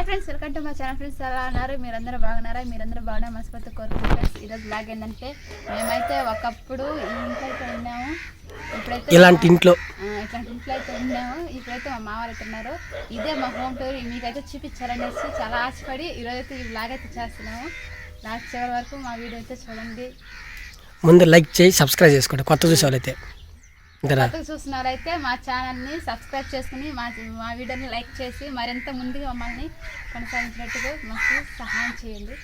Hi friends, welcome to my channel. Friends ఎలా ఉన్నారు? మీరందరూ బాగున్నారా? మీరందరూ బాగున్నా మనస్ఫూర్తి కోరుకుంటున్నాను. ఫ్రెండ్స్ ఈరోజు బ్లాగ్ ఏంటంటే మేమైతే ఒకప్పుడు ఈ ఇంట్లో అయితే ఉన్నాము. ఇప్పుడైతే ఇట్లాంటి ఇంట్లో అయితే ఉన్నాము. ఇప్పుడైతే మా మామ అయితే ఉన్నారు. ఇదే మా హోమ్ టూర్. మీకైతే చూపించాలనేసి చాలా ఆశపడి ఈరోజు అయితే ఈ బ్లాగ్ అయితే చేస్తున్నాము. లాస్ట్ చివరి వరకు మా వీడియో అయితే చూడండి. ముందు లైక్ చేసి సబ్స్క్రైబ్ చేసుకోండి. కొత్త చూసేవాళ్ళైతే చూసిన వాళ్ళైతే మా ఛానల్ని సబ్స్క్రైబ్ చేసుకుని మా వీడియోని లైక్ చేసి మరింత ముందుగా మమ్మల్ని కొనసాగించినట్టుగా మాకు సహాయం చేయండి.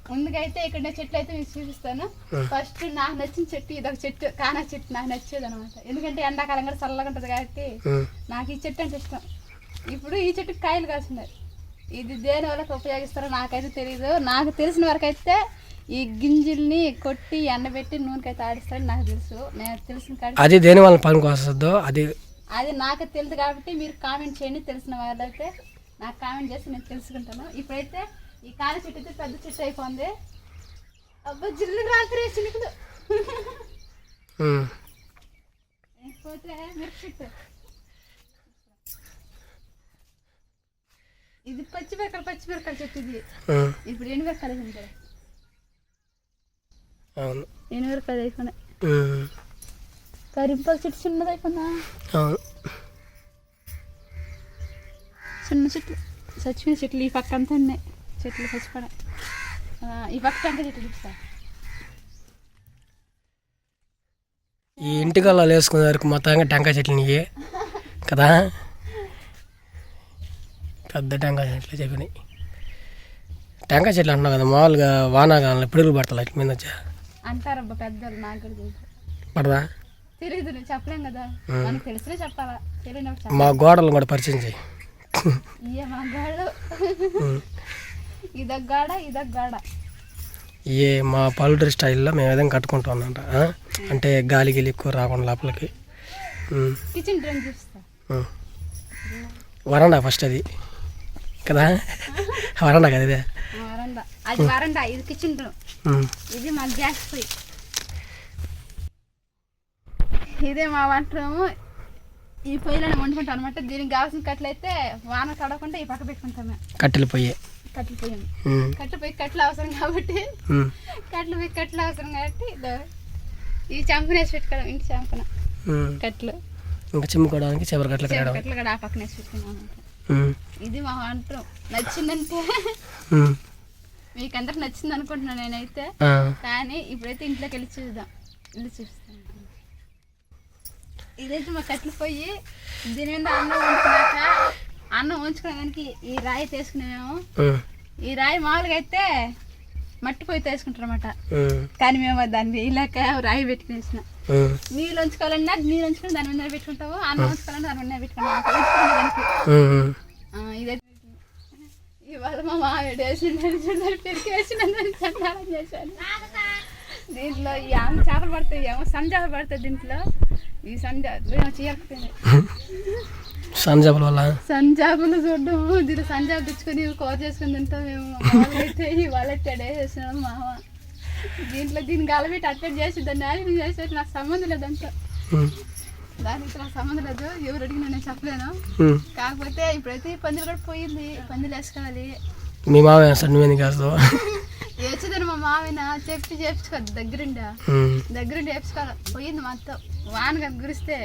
ముందుగా అయితే ఇక్కడ చెట్లు అయితే మీకు చూపిస్తాను. ఫస్ట్ నాకు నచ్చిన చెట్టు ఇదొక చెట్టు, కానా చెట్టు నాకు నచ్చేది అనమాట. ఎందుకంటే ఎండాకాలం కూడా చల్లగా ఉంటుంది కాబట్టి నాకు ఈ చెట్టు అంటే ఇష్టం. ఇప్పుడు ఈ చెట్టుకి కాయలు కాస్తున్నాయి. ఇది దేని వరకు ఉపయోగిస్తారో నాకైతే తెలియదు. నాకు తెలిసిన వరకు అయితే ఈ గింజల్ని కొట్టి ఎండబెట్టి నూనెకైతే ఆడిస్తారని నాకు తెలుసు. నేను తెలిసిన అది దేని వల్ల పనికి వస్తుందో అది నాకు తెలుసు కాబట్టి మీరు కామెంట్ చేయండి. తెలిసిన వాళ్ళైతే నాకు కామెంట్ చేసి నేను తెలుసుకుంటాను. ఇప్పుడైతే ఈ కాల చెట్టు అయితే పెద్ద చెట్టు అయిపోయింది. అబ్బా జిల్లు రాత్రి చినుకులు. పోతే మిరప చెట్టు, ఇది పచ్చిమిరకాయల చెట్టు. ఇది ఇప్పుడు ఎండుమిరకాయలు ఉంటాయి. ఎండుమిరకాయలు అయిపోయినాయి. కరింపాకు చెట్టు చిన్నది అయిపోయిందా? చిన్న చెట్లు, చచ్చిపోయిన చెట్లు ఈ పక్క అంతా ఉన్నాయి. చెట్లు చచ్చిపోయినాయి. ఈ పక్క టెంకాయ చెట్లు చూపిస్తా. ఈ ఇంటికల్లా వేసుకునే వరకు మొత్తంగా టెంకాయ చెట్లు నీయే కదా. పెద్ద టెంకాయ చెట్లు చెప్పినాయి. టెంకాయ చెట్లు అంటున్నావు కదా, మామూలుగా వానాకాలంలో పిడుగులు పడతాయి అట్ల మీద వచ్చా అంటారబ్బా పెద్దలు. నాకు పడదా తెలియదు, చెప్పలేం కదా. మనకు తెలిసినా చెప్పాలా, తెలియనప్పుడు మా గోడలు కూడా పరిచయం చేయి. మా గోడలు ఇదొక ఏ మా పల్లెటూరి స్టైల్లో మేము ఏదైనా కట్టుకుంటా ఉన్నంట. అంటే గాలి గిలి ఎక్కువ రాకుండా లోపలికి. కిచెన్ డ్రమ్ చూస్తా. వరండా ఫస్ట్ అది కదా, వరండా కదా ఇదే. వరండా, అది వరండా, ఇది కిచెన్ రూమ్. ఇది మా గ్యాస్ పొయ్యి. ఇదే మా వంట రూము. ఈ పొయ్యిలోనే వండుకుంటాం అనమాట. దీనికి కావాల్సిన కట్టెలు అయితే వాన తడవకుండా ఈ పక్క పెట్టుకుంటాం. కట్టెలు పొయ్యి కట్టెలు అవసరం కాబట్టి కట్టెలు అవసరం కాబట్టి ఈ చెంపనేసి పెట్టుకోవడం. ఇంటి చెంపన కట్టెలు ఇంకా చిమ్ముకోవడానికి చివరి కట్టెలు కూడా ఆ పక్కన వేసి పెట్టుకున్నాం. ఇది మా వంట రూమ్. నచ్చిందంటే మీకు అందరికి నచ్చింది అనుకుంటున్నాను నేనైతే. కానీ ఇప్పుడైతే ఇంట్లోకి వెళ్ళి చూస్తాను. ఇదైతే మా కట్టెలు పోయి దీని మీద అన్నం ఉంచుకోవడానికి ఈ రాయి తీసుకునేమేమో. ఈ రాయి మామూలుగా అయితే మట్టి పోయి తీసుకుంటారు అనమాట. కానీ మేము దాన్ని ఇలాక రాయి పెట్టుకునేసిన. నీళ్ళు ఉంచుకోవాలన్నా నీళ్ళు ఉంచుకొని దాని మీద పెట్టుకుంటాము. అన్నం ఉంచుకోవాలన్నా దాని మీద పెట్టుకుంటాము. ఇదైతే ఇవాళ మా మామిడి పెరిగి వేసినందుకు చండాలం చేశాను. దీంట్లో ఈ ఆమె చేపలు పడతాయి, ఏమో సంజాపలు పడతాయి. దీంట్లో ఈ చీరకపోయినాయి సంజాపల వల్ల సంజాపలు చూడము. దీంట్లో సంజాపలు తెచ్చుకొని కూర చేసుకుని తింటాం మేము. అయితే ఇవాళ వేసేసినాం మామ. దీన్ని గలబెట్టి అట్టెట్ చేసి దాన్ని యాలి చేసేసి నాకు సంబంధం లేదు. అంతా దానికి నాకు సంబంధం లేదు. ఎవరు అడిగినా నేను చెప్పలేను. కాకపోతే ఇప్పుడైతే పందులు కూడా పోయింది. పందులు వేసుకోవాలి. మీ మామ వేస్తాడు, నువ్వేందుకు వేస్తావు? వేసేదాన్ని మా మామయ్య చేపించుకోదు. దగ్గరుండి వేపించుకోవాలి. పోయింది మొత్తం. వాన కనుక గురిస్తే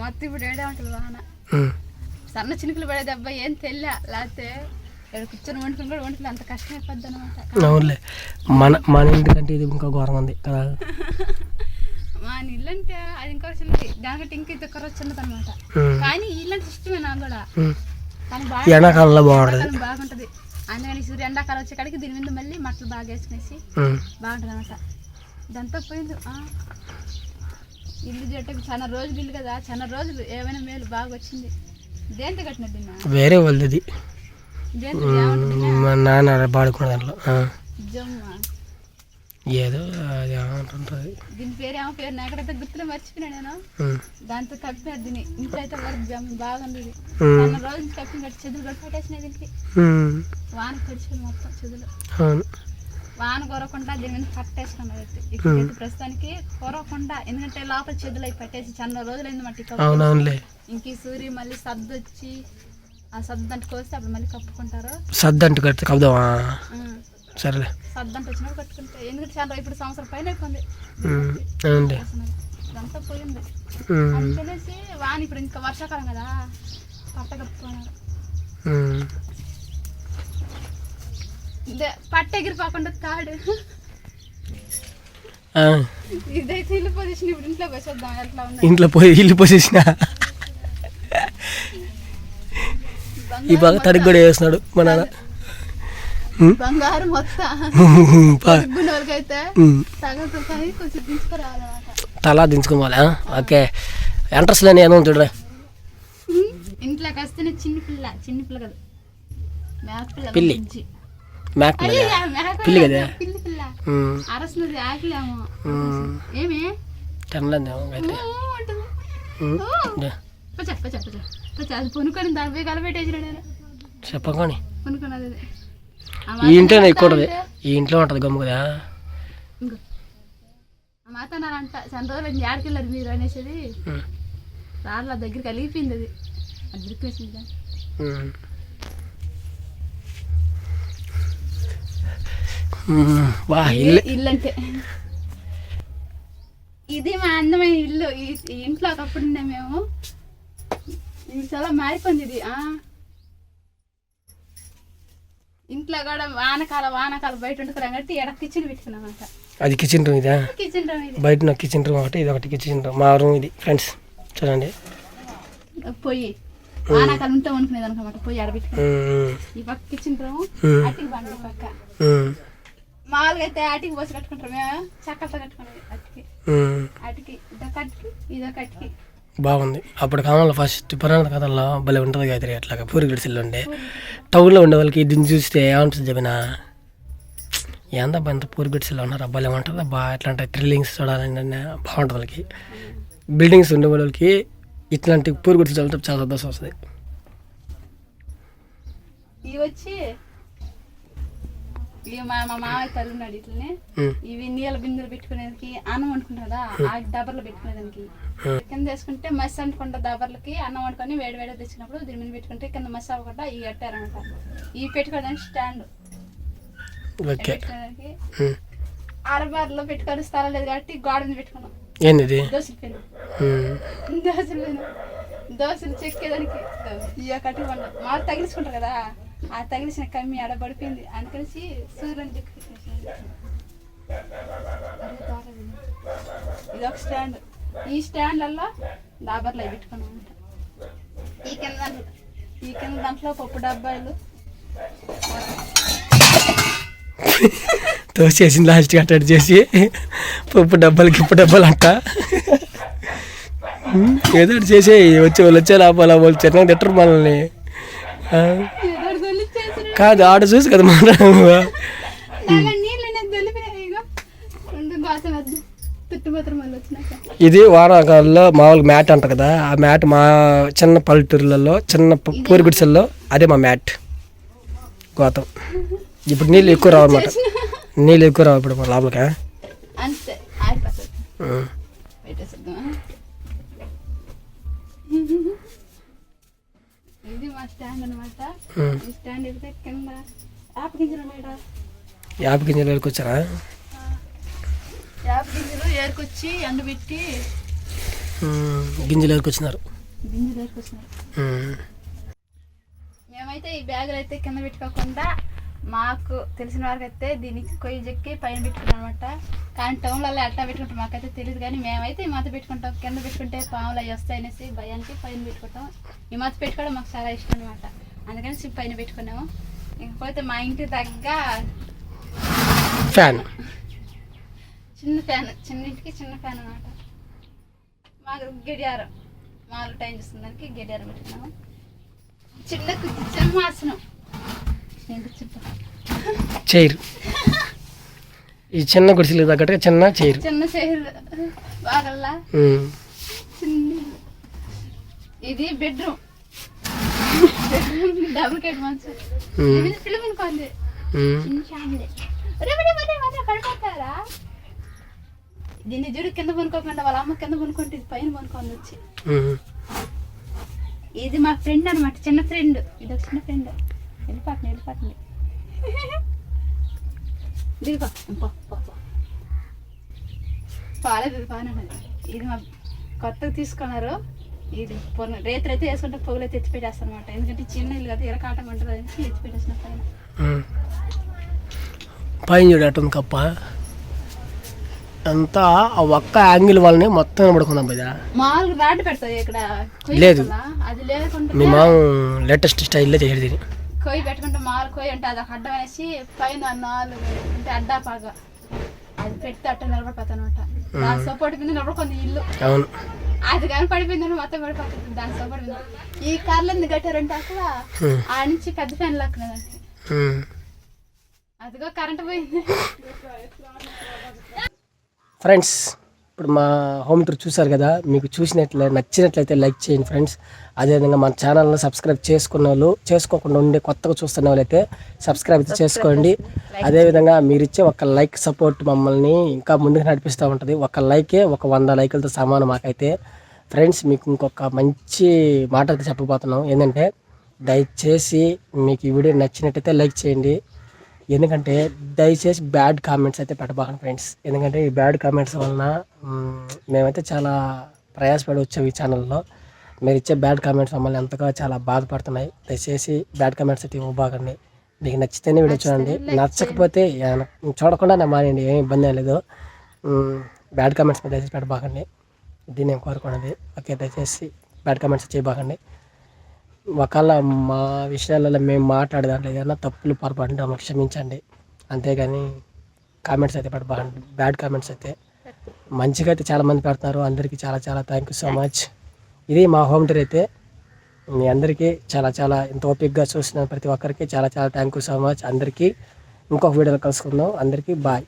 మొత్తం ఇప్పుడు ఏడే ఉంటుంది వాన. సన్న చినుకులు పడే దెబ్బ ఏం తెలియ. లేకపోతే కూర్చొని వండుకుని కూడా వండుకుని అంత కష్టం అయిపోద్ది అనమాట. అవునులే, మన ఇంటికంటే ఇది ఇంకా ఘోరంగా ఉంది కదా. మా ఇల్లు అంటే అది ఇంకా చిన్నది, దానికంటే ఇంకా ఇది కర్ర చిన్నది అనమాట. కానీ ఇల్లు అంటే ఇష్టమే నాకు కూడా. కానీ ఎండాకాలంలో బాగుంటుంది. అందుకని సూర్య ఎండాకాలం వచ్చే కాడికి దీని మీద మళ్ళీ మట్టలు బాగా వేసుకునేసి బాగుంటుంది అనమాట. దాంతో పోయింది ఇల్లు చెట్టు. చాలా రోజులు ఇల్లు కదా, చాలా రోజులు ఏమైనా మేలు బాగా వచ్చింది. దేంతో కట్టినది వేరే వాళ్ళది. మా నాన్న పాడుకున్న దాంట్లో ఏదో అది ఏమంటుంటుంది. దీని పేరు పేరు నాకు ఎక్కడైతే గుర్తులో మర్చిపోయినా నేను. దాంతో కప్పిన దీన్ని ఇంట్లో అయితే బాగుంది. చాలా రోజులు కప్పిన కట్టి చెదులు కట్టి పెట్టేసినాయి. దీనికి వాన కడిచి మొత్తం చెదులు. వాన కొరకుండా దీని మీద పట్టేసుకున్నది. అయితే ఇప్పుడైతే ప్రస్తుతానికి కొరకుండా, ఎందుకంటే లోపల చెదులు అయి పట్టేసి చాలా రోజులైంది మట్టి. ఇంక ఈ సూర్య మళ్ళీ సర్దు వచ్చి ఆ సద్దంట కోస్తే అప్పుడు మళ్ళీ కప్పుకుంటారు. సద్దంట కట్టి కప్పుదామా? సరేలే. సద్దంట వచ్చినప్పుడు కట్టుకుంటే ఎందుకంటే చాలా ఇప్పుడు సంవత్సరం పైన అయిపోయింది ఇదంతా పోయింది. అందుకనేసి వాన ఇప్పుడు ఇంకా వర్షాకాలం కదా పట్ట కప్పుకున్నారు. పట్ట ఎగిరిపోకుండా తాడు ఇదైతే ఇల్లు పొజిషన్. ఇప్పుడు ఇంట్లో పోసేద్దాం ఎట్లా ఉంది. ఇంట్లో పోయి ఇల్లు పొజిషన్ ఈ బాగా తడికి కూడా వేస్తున్నాడు మా నాన్న. బంగారం మొత్తం వాళ్ళకైతే తగలుతాయి కొంచెం దించుకురావాలన్నమాట. తలా దించుకోవాలా? ఓకే. ఎంట్రన్స్ లేని ఏమో చూడరా ఇంట్లోకి వస్తేనే చిన్న పిల్ల కదా పిల్లి మేక పిల్లి కదా అరసలు ఆకలేమో ఏమి తినలేదేమో అయితే అది పొనుకొని దానిపై కలపెట్టేసిన నేను చెప్పకొని పొనుకున్నది. ఈ ఇంట్లోనే ఎక్కువ ఉంటుంది. ఈ ఇంట్లో ఉంటుంది గమ్ము కదా. మాత నానంట చాలా రోజులు ఆడికెళ్ళారు మీరు అనేసి రాళ్ళ దగ్గరికి కలిగిపోయింది. అది అది దొరికేసింది. ఇల్లు అంటే ఇది మా అందమైన ఇల్లు. ఈ ఇంట్లో ఒకప్పుడు ఉండే మేము. ఇది చాలా మారిపోయింది ఇది. ఇంట్లో కూడా వానకాలం బయట వండుకున్నాం కాబట్టి ఎడ కిచెన్ పెట్టుకున్నామంట. అది కిచెన్ రూమ్ ఇదా? కిచెన్ రూమ్ ఇది. బయట కిచెన్ రూమ్ ఒకటి, ఇది ఒకటి కిచెన్ రూమ్. మా రూమ్ ఇది ఫ్రెండ్స్ చూడండి. పొయ్యి వానాకాలం ఉంటే వండుకునేది అనమాట. పొయ్యి ఆడబెట్టుకున్నాం. ఈ పక్క కిచెన్ రూమ్, అటికి బండి పక్క. మామూలుగా అయితే అటికి పోసి కట్టుకుంటాం మేము. చక్కలతో కట్టుకునేది అటికి ఇదొక అటికి ఇదొక అటికి. బాగుంది. అప్పుడు కాలంలో ఫస్ట్ పురాణ కథల్లో భలే ఉంటుంది గాయత్రి. అట్లాగా పూరి గుడిసెల్లో ఉండే టౌన్లో ఉండే వాళ్ళకి దీన్ని చూస్తే ఏమనిపిస్తుంది చెప్పినా? ఏందబ్బా ఇంత పూరి గుడిసెల్లో ఉన్నారు భలే ఉంటుంది బా. ఎట్లాంటి థ్రిల్లింగ్స్ చూడాలని బాగుంటుంది వాళ్ళకి. బిల్డింగ్స్ ఉండే వాళ్ళకి ఇట్లాంటి పూరి గుడిసెలు చూడాలంటే చాలా సంతోషం వస్తుంది. ఇవి వచ్చి మా మామయ్య తల్లి ఉన్నాడు ఇట్లనే. ఇవి నీళ్ళ బిందులు పెట్టుకునేదానికి అన్నం వండుకుంటుందా ఆ డబ్బర్లు పెట్టుకునేదానికి. కింద వేసుకుంటే మసి అంటుకుంటా దబ్బర్లకి అన్నం వండుకొని వేడి వేడి తెచ్చినప్పుడు దీని మీద పెట్టుకుంటే కింద మసి అవ్వకుండా ఇవి కట్టారనమాట. ఇవి పెట్టుకోవడానికి స్టాండ్. పెట్టుకోవడానికి అరబార్లో పెట్టుకొని స్థలం లేదు కాబట్టి గోడ మీద పెట్టుకున్నాం. ఏంది దోశల పెను దోశలు చెక్కేదానికి ఇక కట్టి కొన్నాం. మాకు తగిలించుకుంటారు కదా, ఆ తగిలిసిన కమ్మి ఆడ పడిపోయింది. అందుకనేసి సూర్యుని చెక్కి ఇది ఒక స్టాండ్. ఈ స్టాండ్లలో డాబర్లు అవి పెట్టుకున్నాం అనమాట. ఈ కింద దాంట్లో పప్పు డబ్బాలు తోసేసింది లాస్ట్ అటాడు చేసి పప్పు డబ్బాలు గిప్పు డబ్బాలు అంట ఏదో చేసే వచ్చే లోపల వాళ్ళు చిన్నగా తిట్టరు మనల్ని. కాదు ఆడ చూసి కదా మాట్లాడము. ఇది వానాకాలంలో మామూలుగా మ్యాట్ అంట కదా. ఆ మ్యాట్ మా చిన్న పల్లెటూరులలో చిన్న పూరి గుడిసెల్లో అదే మా మ్యాట్ గోతం. ఇప్పుడు నీళ్ళు ఎక్కువ రావు అనమాట. నీళ్ళు ఎక్కువ రావు ఇప్పుడు లోపలికా. ఇది మా స్టాండ్ అనమాట. ఈ స్టాండ్ ఎడితే కింద యాప్ గింజలు మేడం. యాప్ గింజలు ఏరుకొచ్చారా? యాప్ గింజలు ఏరుకొచ్చి ఎండబెట్టి గింజలు ఏరుకొచ్చినారు. మేమైతే ఈ బ్యాగులు అయితే కింద పెట్టుకోకుండా మాకు తెలిసిన వారికి అయితే దీనికి కొయ్యి చెక్కి పైన పెట్టుకున్నాం అనమాట. కానీ టౌన్లలో ఎట్లా పెట్టుకుంటాం మాకైతే తెలియదు. కానీ మేమైతే ఈ మాత పెట్టుకుంటాం. కింద పెట్టుకుంటే పాములు అవి వస్తాయనేసి భయానికి పైన పెట్టుకుంటాం. ఈ మాత పెట్టుకోవడం మాకు చాలా ఇష్టం అనమాట. అందుకని పైన పెట్టుకున్నాము. ఇంకపోతే మా ఇంటి దగ్గర ఫ్యాన్, చిన్న ఫ్యాన్, చిన్నింటికి చిన్న ఫ్యాన్ అనమాట. మాకు గడియారం మాకు టైం చూస్తుంది దానికి గడియారం పెట్టుకున్నాము. చిన్న సింహాసనం చైర్. ఈ చిన్న గుడిసెలు తగ్గట్టుగా చిన్న చైర్ బాగల్లా. ఇది బెడ్రూమ్. డబుల్ కేట్ మంచం. పిల్లమనుకోండి పడిపోతారా. దీన్ని చూడు కింద పనుకోకుండా వాళ్ళ అమ్మ కింద పనుకుంటే ఇది పైన పనుకోండి వచ్చి. ఇది మా ఫ్రెండ్ అనమాట, చిన్న ఫ్రెండ్. ఇది ఒక చిన్న ఫ్రెండ్. వెళ్ళిపోతుంది దిగుపా పాలేదు పానన్నది. ఇది మా కొత్తగా తీసుకున్నారు. ఇది రేత్రి అయితే వేసుకుంటే పొగలు అయితే ఎత్తిపెట్టేస్తాను అనమాట. ఎందుకంటే చిన్న ఇల్లు కదా ఇలా కాటం ఉంటుంది అని ఎత్తిపెట్టేసిన పైన. పైన చూడటం కప్ప అంతా ఆ ఒక్క యాంగిల్ వాళ్ళని మొత్తం పడుకుందాం కదా. మామూలుగా రాడ్ పెడతాయి ఇక్కడ లేదు, అది లేకుండా మీ మామ లేటెస్ట్ స్టైల్లో చేసేది. కొయ్యి పెట్టుకుంటే మామూలు కొయ్యి అంటే అది ఒక అడ్డం వేసి పైన 4 అంటే అడ్డా పాగా అది పెడితే అట్ట నిలబడిపోతాయి అనమాట. దాని సపోర్ట్ మీద నిలబడుకుంది ఇల్లు. అవును, అది కానీ పడిపోయిందని మొత్తం పడిపోతుంది దాని సపోర్ట్ మీద. ఈ కార్లు ఎందుకు కట్టారంటే అసలు ఆ నుంచి పెద్ద ఫ్యాన్ లాక్కునేదంటే అదిగో కరెంట్ పోయింది. ఫ్రెండ్స్, ఇప్పుడు మా హోమ్ టూర్ చూసారు కదా. మీకు నచ్చినట్లయితే లైక్ చేయండి ఫ్రెండ్స్. అదేవిధంగా మన ఛానల్ని సబ్స్క్రైబ్ చేసుకున్న వాళ్ళు, చేసుకోకుండా ఉండే కొత్తగా చూస్తున్న వాళ్ళైతే సబ్స్క్రైబ్ చేసుకోండి. అదేవిధంగా మీరు ఇచ్చే ఒక లైక్ సపోర్ట్ మమ్మల్ని ఇంకా ముందుకు నడిపిస్తూ ఉంటుంది. ఒక లైకే ఒక 100 లైకులతో సమానం మాకైతే. ఫ్రెండ్స్, మీకు ఇంకొక మంచి మాట అయితే చెప్పబోతున్నాం. ఏంటంటే దయచేసి మీకు ఈ వీడియో నచ్చినట్టయితే లైక్ చేయండి. ఎందుకంటే దయచేసి బ్యాడ్ కామెంట్స్ అయితే పెట్టబాకండి ఫ్రెండ్స్. ఎందుకంటే ఈ బ్యాడ్ కామెంట్స్ వలన మేమైతే చాలా ప్రయాసపడి వచ్చాము ఈ ఛానల్లో. మీరు ఇచ్చే బ్యాడ్ కామెంట్స్ మమ్మల్ని ఎంతగా చాలా బాధపడుతున్నాయి. దయచేసి బ్యాడ్ కామెంట్స్ అయితే ఇవ్వబాకండి. మీకు నచ్చితేనే వీడియో చూడండి, నచ్చకపోతే చూడకుండా నా మానేయండి, ఏం ఇబ్బంది ఏం లేదు. బ్యాడ్ కామెంట్స్ మీద దయచేసి పెట్టబాకండి, ఇది నేను కోరుకున్నది. ఓకే, దయచేసి బ్యాడ్ కామెంట్స్ చేయబాకండి. ఒకవేళ మా విషయాలలో మేము మాట్లాడేదాంట్లో ఏదైనా తప్పులు పొరపాటు మమ్మల్ని క్షమించండి. అంతేగాని కామెంట్స్ అయితే పెట్టబాకండి, బ్యాడ్ కామెంట్స్ అయితే. మంచిగా అయితే చాలామంది పెడతారు. అందరికీ చాలా చాలా థ్యాంక్ యూ సో మచ్. ఇది మా హోమ్ టూర్ అయితే. మీ అందరికీ చాలా చాలా ఇంత ఓపికగా చూసిన ప్రతి ఒక్కరికి చాలా చాలా థ్యాంక్ యూ సో మచ్. అందరికీ ఇంకొక వీడియోలో కలుసుకుందాం. అందరికీ బాయ్.